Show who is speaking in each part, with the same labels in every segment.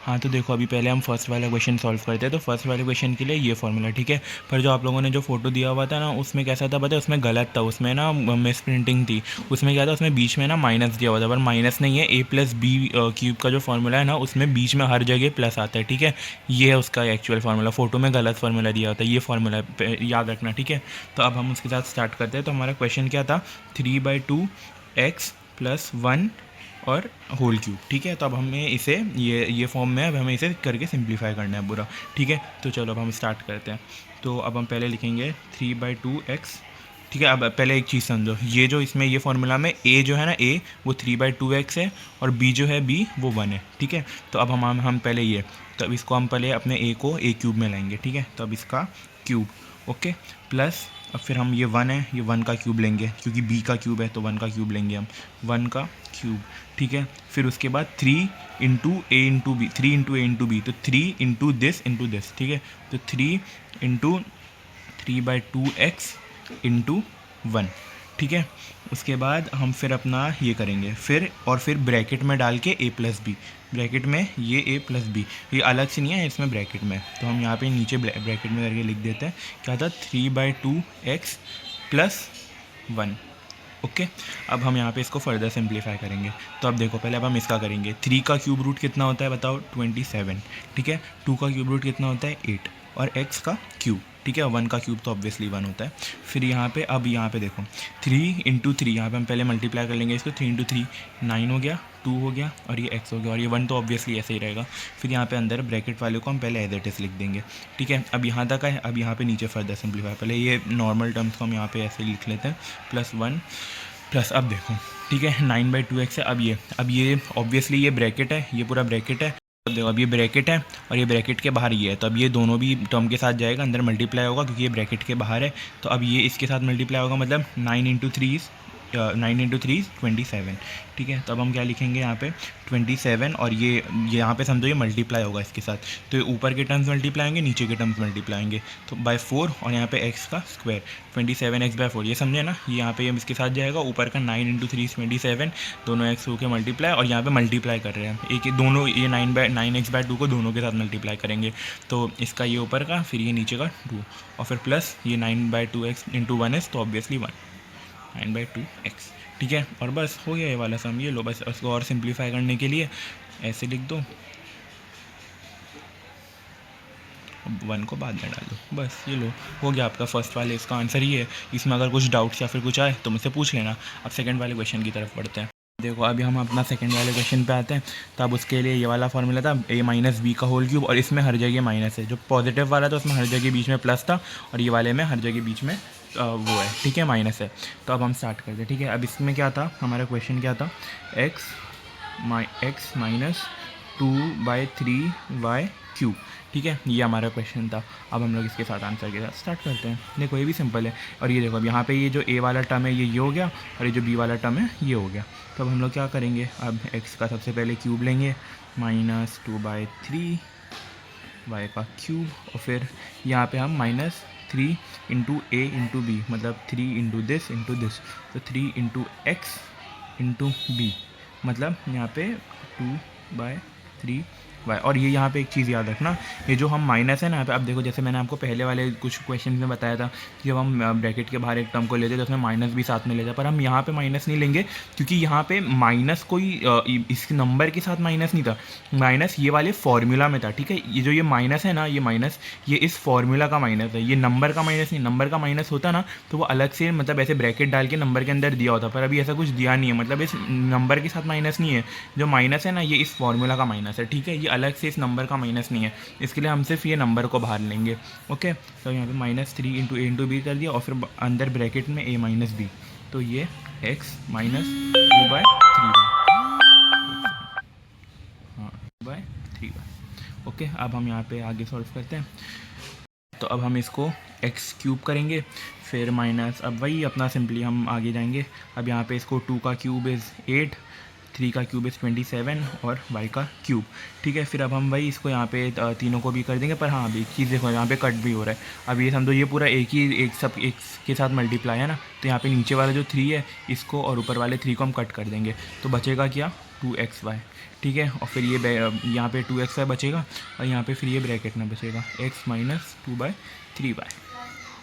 Speaker 1: हाँ तो देखो अभी पहले हम फर्स्ट वाला क्वेश्चन सॉल्व करते हैं। तो फर्स्ट वाले क्वेश्चन के लिए ये फॉर्मूला, ठीक है। पर जो आप लोगों ने जो फोटो दिया हुआ था ना, उसमें कैसा था पता है, उसमें गलत था, उसमें ना मिस प्रिंटिंग थी। उसमें क्या था, उसमें बीच में ना माइनस दिया हुआ था, पर माइनस नहीं है। ए प्लस बी क्यूब का जो फॉर्मूला है ना, उसमें बीच में हर जगह प्लस आता है, ठीक है। ये है उसका एक्चुअल फार्मूला, फोटो में गलत फार्मूला दिया होता है, ये फार्मूला याद रखना, ठीक है। तो अब हम उसके साथ स्टार्ट करते हैं। तो हमारा क्वेश्चन क्या था, 3/2 x प्लस 1 और होल क्यूब, ठीक है। तो अब हमें इसे ये फॉर्म में अब हमें इसे करके सिंप्लीफाई करना है पूरा, ठीक है। तो चलो अब हम स्टार्ट करते हैं। तो अब हम पहले लिखेंगे 3/2 x, ठीक है। अब पहले एक चीज़ समझो, ये जो इसमें ये फॉर्मूला में ए जो है ना, ए वो 3/2 x है, और बी जो है बी वो 1 है, ठीक है। तो अब हम पहले ये, तो अब इसको हम पहले अपने ए को ए क्यूब में लाएंगे, ठीक है। तो अब इसका क्यूब, ओके, प्लस अब फिर हम ये 1 है, ये 1 का क्यूब लेंगे, क्योंकि बी का क्यूब है तो 1 का क्यूब लेंगे हम, 1 का क्यूब, ठीक है। फिर उसके बाद 3 इंटू ए इंटू बी, 3 इंटू ए इंटू बी, तो 3 इंटू दिस, ठीक है। तो 3 इंटू 3/2 x इंटू 1, ठीक है। उसके बाद हम फिर अपना ये करेंगे, फिर ब्रैकेट में डाल के a प्लस बी, ब्रैकेट में ये a प्लस बी, ये अलग से नहीं है, इसमें ब्रैकेट में। तो हम यहाँ पे नीचे ब्रैकेट में करके लिख देते हैं, क्या था, 3/2 x प्लस 1, ओके। अब हम यहाँ पे इसको फर्दर सिंप्लीफाई करेंगे। तो अब देखो पहले अब हम इसका करेंगे, 3 का क्यूब रूट कितना होता है बताओ, 27, ठीक है। 2 का क्यूब रूट कितना होता है, 8, और x का क्यूब, ठीक है। 1 का क्यूब तो ऑब्वियसली 1 होता है। फिर यहाँ पे अब यहाँ पे देखो 3 इंटू 3, यहाँ पर हम पहले मल्टीप्लाई कर लेंगे इसको, 3 इंटू 3 9 हो गया, 2 हो गया, और ये x हो गया, और ये 1 तो ऑब्वियसली ऐसे ही रहेगा। फिर यहाँ पे अंदर ब्रैकेट वाले को हम पहले एज इट इज़ लिख देंगे, ठीक है। अब यहाँ तक है, अब यहाँ पे नीचे फर्दर सिंप्लीफाई, पहले ये नॉर्मल टर्म्स को हम यहाँ पे ऐसे लिख लेते हैं, +1 प्लस, अब देखो, ठीक है, 9/2 x है। अब ये ऑब्वियसली ये ब्रैकेट है, ये पूरा ब्रैकेट है। अब देखो अब ये ब्रैकेट है और ये ब्रैकेट के बाहर ये है, तो अब ये दोनों भी टर्म के साथ जाएगा, अंदर मल्टीप्लाई होगा क्योंकि ये ब्रैकेट के बाहर है। तो अब ये इसके साथ मल्टीप्लाई होगा, मतलब 9 इंटू 3 27, ठीक है। तो अब हम क्या लिखेंगे यहाँ पे 27, और ये यहाँ पे समझो ये मल्टीप्लाई होगा इसके साथ, तो ये ऊपर के टर्म्स मल्टीप्लाई होंगे, नीचे के टर्म्स मल्टीप्लाई होंगे, तो बाय 4, और यहाँ पे x का स्क्वायर 27x/4, ये समझे ना। ये यहाँ पे ये इसके साथ जाएगा, ऊपर का 9 इंटू 3 27, दोनों x होकर मल्टीप्लाई, और यहाँ पे मल्टीप्लाई कर रहे हैं एक दोनों, ये 9x/2 को दोनों के साथ मल्टीप्लाई करेंगे, तो इसका ये ऊपर का, फिर ये नीचे का 2, और फिर प्लस ये 9/2x इंटू 1 तो ऑब्वियसली 1, 9/2x, ठीक है। और बस हो गया ये वाला सम, ये लो, बस उसको और सिंप्लीफाई करने के लिए ऐसे लिख दो, 1 को बाद में डाल दो, बस ये लो, हो गया आपका फर्स्ट वाले, इसका आंसर ही है। इसमें अगर कुछ डाउट्स या फिर कुछ आए तो मुझसे पूछ लेना। अब सेकंड वाले क्वेश्चन की तरफ बढ़ते हैं। देखो अभी हम अपना सेकंड वाले क्वेश्चन पे आते हैं। तो अब उसके लिए ये वाला फॉर्मूला था, a माइनस बी का होल क्यूब, और इसमें हर जगह माइनस है। जो पॉजिटिव वाला था उसमें हर जगह बीच में प्लस था, और ये वाले में हर जगह बीच में वो है, ठीक है, माइनस है। तो अब हम स्टार्ट करते हैं, ठीक है। अब इसमें क्या था, हमारा क्वेश्चन क्या था, x माइनस 2/3y क्यूब, ठीक है, ये हमारा क्वेश्चन था। अब हम लोग इसके साथ आंसर के साथ स्टार्ट करते हैं। देखो ये भी सिंपल है, और ये देखो अब यहाँ पे ये जो a वाला टर्म है ये हो गया, और ये जो b वाला टर्म है ये हो गया। तो अब हम लोग क्या करेंगे, अब x का सबसे पहले क्यूब लेंगे, -2/3 y का क्यूब, और फिर यहाँ पे हम -3 इंटू a इंटू बी, मतलब 3 इंटू दिस, तो 3 इंटू x इंटू बी, मतलब यहाँ पे 2/3y। और ये यहाँ पे एक चीज़ याद रखना, ये जो हम माइनस है ना यहाँ पे, अब देखो जैसे मैंने आपको पहले वाले कुछ क्वेश्चन में बताया था कि जब हम ब्रैकेट के बाहर एक टर्म को लेते हैं तो उसमें माइनस भी साथ में ले जाए, पर हम यहाँ पे माइनस नहीं लेंगे, क्योंकि यहाँ पे माइनस कोई इस नंबर के साथ माइनस नहीं था, माइनस ये वाले फॉर्मूला में था, ठीक है। ये जो ये माइनस है ना, ये माइनस, ये इस फॉर्मूला का माइनस है, ये नंबर का माइनस नहीं। नंबर का माइनस होता ना तो वो अलग से, मतलब ऐसे ब्रैकेट डाल के नंबर के अंदर दिया होता, पर अभी ऐसा कुछ दिया नहीं है, मतलब इस नंबर के साथ माइनस नहीं है। जो माइनस है ना, ये इस फॉर्मूला का माइनस है, ठीक है, ये अलग से इस नंबर का माइनस नहीं है, इसके लिए हम सिर्फ ये नंबर को बाहर लेंगे, ओके। तो यहाँ पे -3 इंटू ए इंटू बी कर दिया, और फिर अंदर ब्रैकेट में a माइनस बी, तो ये x माइनस 2/3y, हाँ 2/3y, ओके। अब हम यहाँ पे आगे सॉल्व करते हैं। तो अब हम इसको x क्यूब करेंगे, फिर माइनस, अब वही अपना सिंपली हम आगे जाएंगे। अब यहाँ पे इसको 2 का क्यूब इज़ 8, 3 का क्यूब इज़ 27, और y का क्यूब, ठीक है। फिर अब हम वही इसको यहाँ पे तीनों को भी कर देंगे, पर हाँ अभी एक चीज़ देखो, यहाँ पे कट भी हो रहा है। अब ये समझो ये पूरा एक के साथ मल्टीप्लाई है ना, तो यहाँ पे नीचे वाला जो 3 है इसको और ऊपर वाले 3 को हम कट कर देंगे, तो बचेगा क्या, 2xy, ठीक है। और फिर ये यहाँ पे 2xy बचेगा और यहाँ पे फिर ये ब्रैकेट में बचेगा x माइनस 2/3y,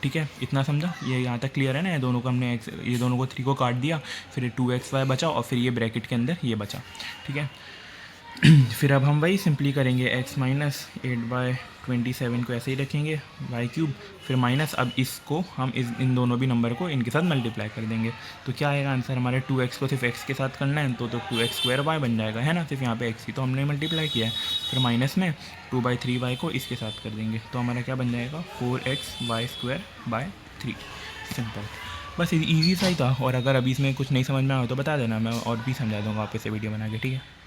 Speaker 1: ठीक है। इतना समझा, ये यहाँ तक क्लियर है ना। ये दोनों को हमने ये दोनों को 3 को काट दिया, फिर 2xy बचा और फिर ये ब्रैकेट के अंदर ये बचा, ठीक है। फिर अब हम वही सिंपली करेंगे, x माइनस 8/27 को ऐसे ही रखेंगे y³, फिर माइनस, अब इसको हम इन दोनों भी नंबर को इनके साथ मल्टीप्लाई कर देंगे। तो क्या आएगा आंसर हमारे 2x को सिर्फ x के साथ करना है तो 2x² y बन जाएगा, है ना। सिर्फ यहाँ पे x ही तो हमने मल्टीप्लाई किया है। फिर माइनस में 2/3y को इसके साथ कर देंगे तो हमारा क्या बन जाएगा 4xy²/3। सिंपल, बस ईजी सा ही था। और अगर अभी इसमें कुछ नहीं समझ में आया तो बता देना, मैं और भी समझा दूँगा वापस से वीडियो बना के, ठीक है।